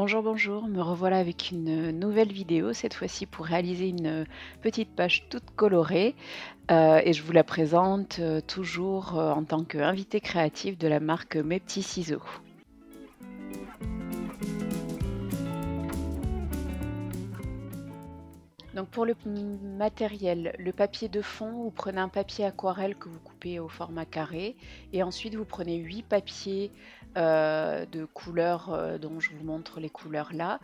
Bonjour, bonjour, me revoilà avec une nouvelle vidéo, cette fois-ci pour réaliser une petite page toute colorée et je vous la présente toujours en tant qu'invitée créative de la marque Mes Petits Ciseaux. Donc pour le matériel, le papier de fond, vous prenez un papier aquarelle que vous coupez au format carré et ensuite vous prenez 8 papiers de couleurs dont je vous montre les couleurs là.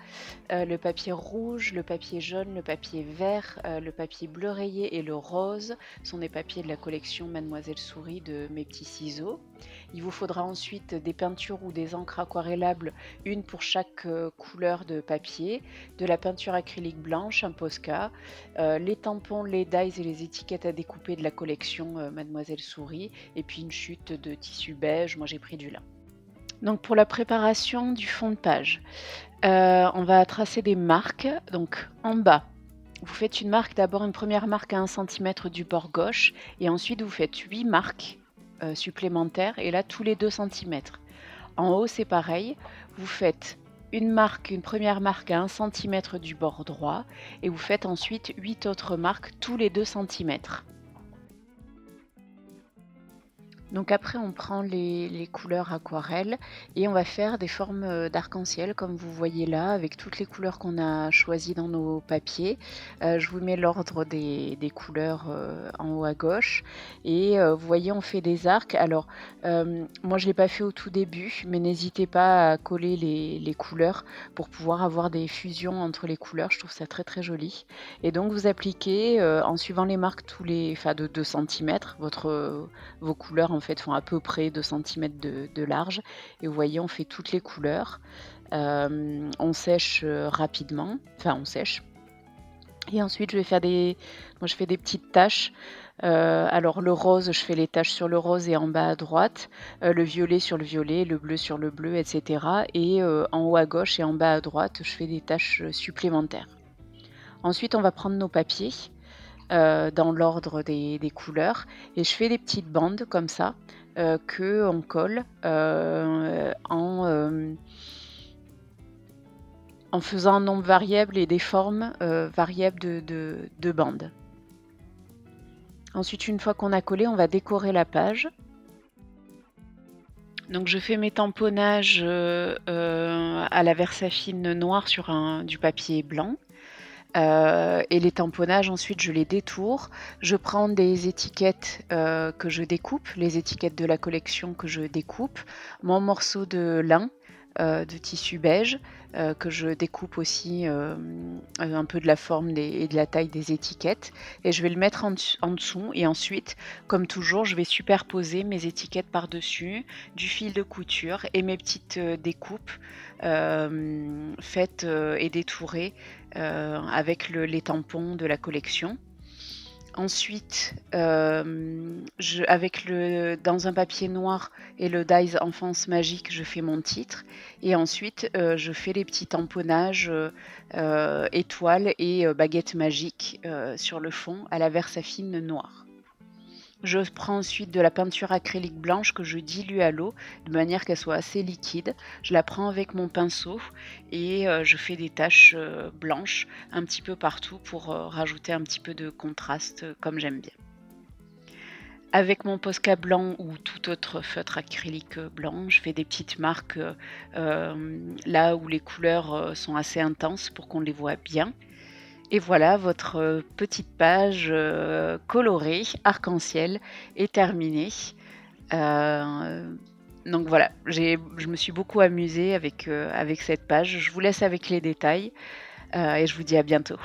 Le papier rouge, le papier jaune, le papier vert, le papier bleu rayé et le rose sont des papiers de la collection Mademoiselle Souris de Mes Petits Ciseaux. Il vous faudra ensuite des peintures ou des encres aquarellables, une pour chaque couleur de papier, de la peinture acrylique blanche, un Posca, les tampons, les dies et les étiquettes à découper de la collection Mademoiselle Souris, et puis une chute de tissu beige, moi j'ai pris du lin. Donc pour la préparation du fond de page, on va tracer des marques. Donc en bas, vous faites une marque, d'abord une première marque à 1 centimètre du bord gauche et ensuite vous faites 8 marques supplémentaires et là tous les 2 centimètres. En haut, c'est pareil, vous faites une première marque à 1 centimètre du bord droit et vous faites ensuite 8 autres marques tous les 2 centimètres. Donc après, on prend les couleurs aquarelles et on va faire des formes d'arc-en-ciel comme vous voyez là, avec toutes les couleurs qu'on a choisies dans nos papiers. Je vous mets l'ordre des couleurs en haut à gauche et vous voyez, on fait des arcs. Alors, moi je ne l'ai pas fait au tout début, mais n'hésitez pas à coller les couleurs pour pouvoir avoir des fusions entre les couleurs. Je trouve ça très très joli. Et donc vous appliquez en suivant les marques de 2 centimètres, vos couleurs en fait font à peu près 2 centimètres de large et vous voyez on fait toutes les couleurs. On sèche, rapidement, enfin on sèche et ensuite je fais des petites taches. Alors le rose, je fais les taches sur le rose et en bas à droite, le violet sur le violet, le bleu sur le bleu et cetera et en haut à gauche et en bas à droite, je fais des taches, supplémentaires. Ensuite, on va prendre nos papiers dans l'ordre des couleurs et je fais des petites bandes comme ça, qu'on colle, en faisant un nombre variable et des formes, variables de bandes. Ensuite, une fois qu'on a collé, on va décorer la page. Donc je fais mes tamponnages, à la Versafine noire sur du papier blanc. Et les tamponnages ensuite je les détourne. Je prends des étiquettes, que je découpe, les étiquettes de la collection que je découpe, mon morceau de lin, de tissu beige, que je découpe aussi, un peu de la forme et de la taille des étiquettes et je vais le mettre en dessous et ensuite, comme toujours, je vais superposer mes étiquettes par-dessus, du fil de couture et mes petites, découpes, faites, et détourées avec les tampons de la collection. Ensuite, dans un papier noir et le dies Enfance Magique, je fais mon titre et ensuite, je fais les petits tamponnages, étoiles et baguettes magiques, sur le fond à la Versafine noire. Je prends ensuite de la peinture acrylique blanche que je dilue à l'eau de manière qu'elle soit assez liquide. Je la prends avec mon pinceau et je fais des taches, blanches un petit peu partout pour, rajouter un petit peu de contraste, comme j'aime bien. Avec mon Posca blanc ou tout autre feutre acrylique, blanc, je fais des petites marques, là où les couleurs, sont assez intenses pour qu'on les voit bien. Et voilà, votre petite page colorée, arc-en-ciel est terminée. Donc voilà, je me suis beaucoup amusée avec cette page. Je vous laisse avec les détails et je vous dis à bientôt.